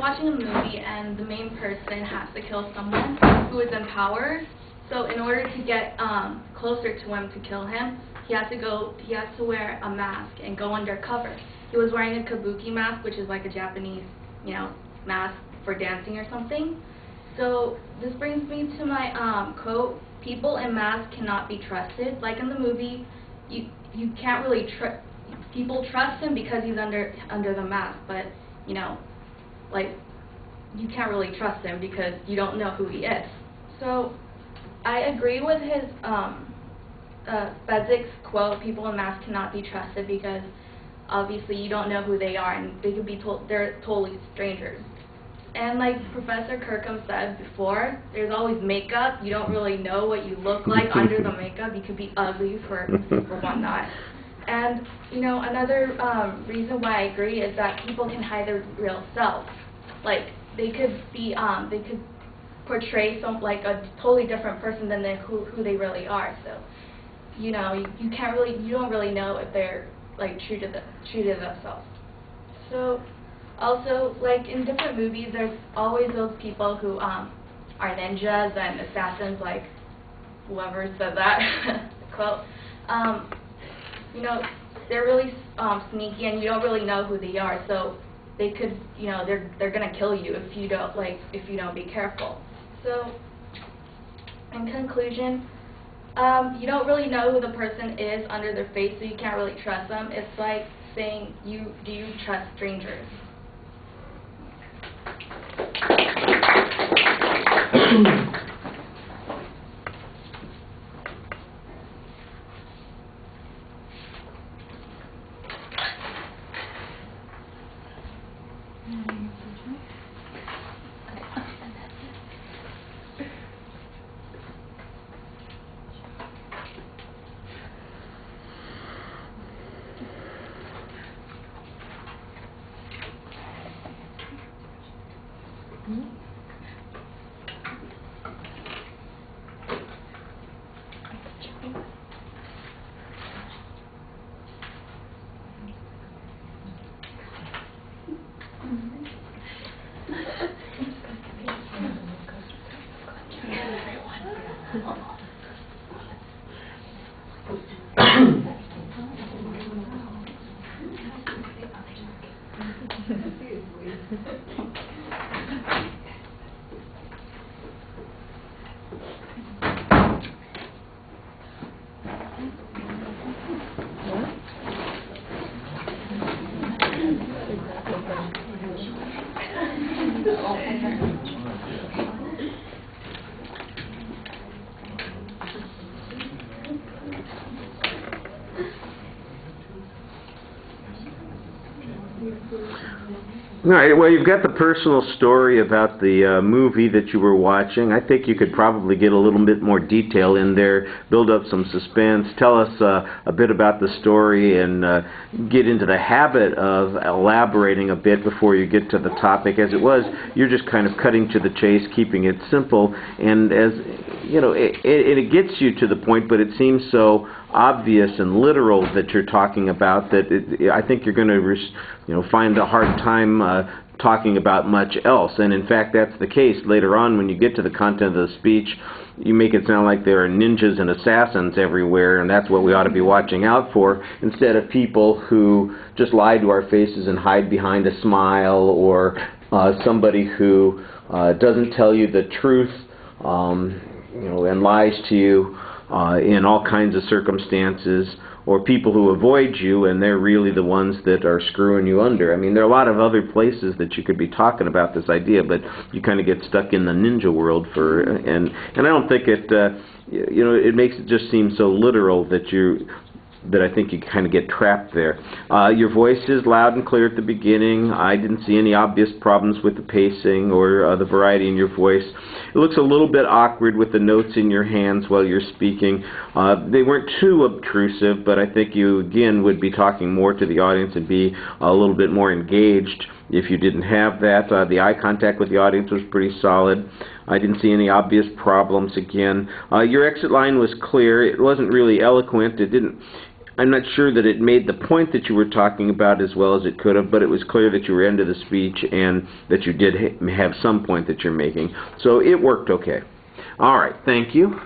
watching a movie and the main person has to kill someone who is in power. So in order to get closer to him to kill him, he has to wear a mask and go undercover. He was wearing a kabuki mask, which is like a Japanese, mask for dancing or something. So this brings me to my quote: "People in masks cannot be trusted." Like in the movie, you can't really people trust him because he's under the mask, but like you can't really trust him because you don't know who he is. So I agree with his Fezik's quote: "People in masks cannot be trusted," because obviously you don't know who they are, and they could be they're totally strangers. And like Professor Kirkham said before, there's always makeup. You don't really know what you look like under the makeup. You could be ugly for whatnot. And another reason why I agree is that people can hide their real selves. Like they could portray a totally different person than who they really are. So you don't really know if they're like true to themselves. So also, like in different movies, there's always those people who are ninjas and assassins, like whoever said that quote. They're really sneaky, and you don't really know who they are. So they could, they're gonna kill you if you don't be careful. So in conclusion, you don't really know who the person is under their face, so you can't really trust them. It's like saying, do you trust strangers? All right, well, you've got the personal story about the movie that you were watching. I think you could probably get a little bit more detail in there, build up some suspense, tell us a bit about the story, and get into the habit of elaborating a bit before you get to the topic. As it was, you're just kind of cutting to the chase, keeping it simple, and as it gets you to the point, but it seems so obvious and literal that you're talking about that I think you're going to find a hard time talking about much else. And in fact, that's the case later on when you get to the content of the speech. You make it sound like there are ninjas and assassins everywhere, and that's what we ought to be watching out for, instead of people who just lie to our faces and hide behind a smile, or somebody who doesn't tell you the truth and lies to you in all kinds of circumstances, or people who avoid you and they're really the ones that are screwing you under. I mean, there are a lot of other places that you could be talking about this idea, but you kind of get stuck in the ninja world and I don't think it it makes it just seem so literal that I think you kind of get trapped there. Your voice is loud and clear at the beginning. I didn't see any obvious problems with the pacing or the variety in your voice. It looks a little bit awkward with the notes in your hands while you're speaking. They weren't too obtrusive, but I think you, again, would be talking more to the audience and be a little bit more engaged if you didn't have that. The eye contact with the audience was pretty solid. I didn't see any obvious problems again. Your exit line was clear. It wasn't really eloquent. It didn't... I'm not sure that it made the point that you were talking about as well as it could have, but it was clear that you were into the speech and that you did have some point that you're making. So it worked okay. All right, thank you.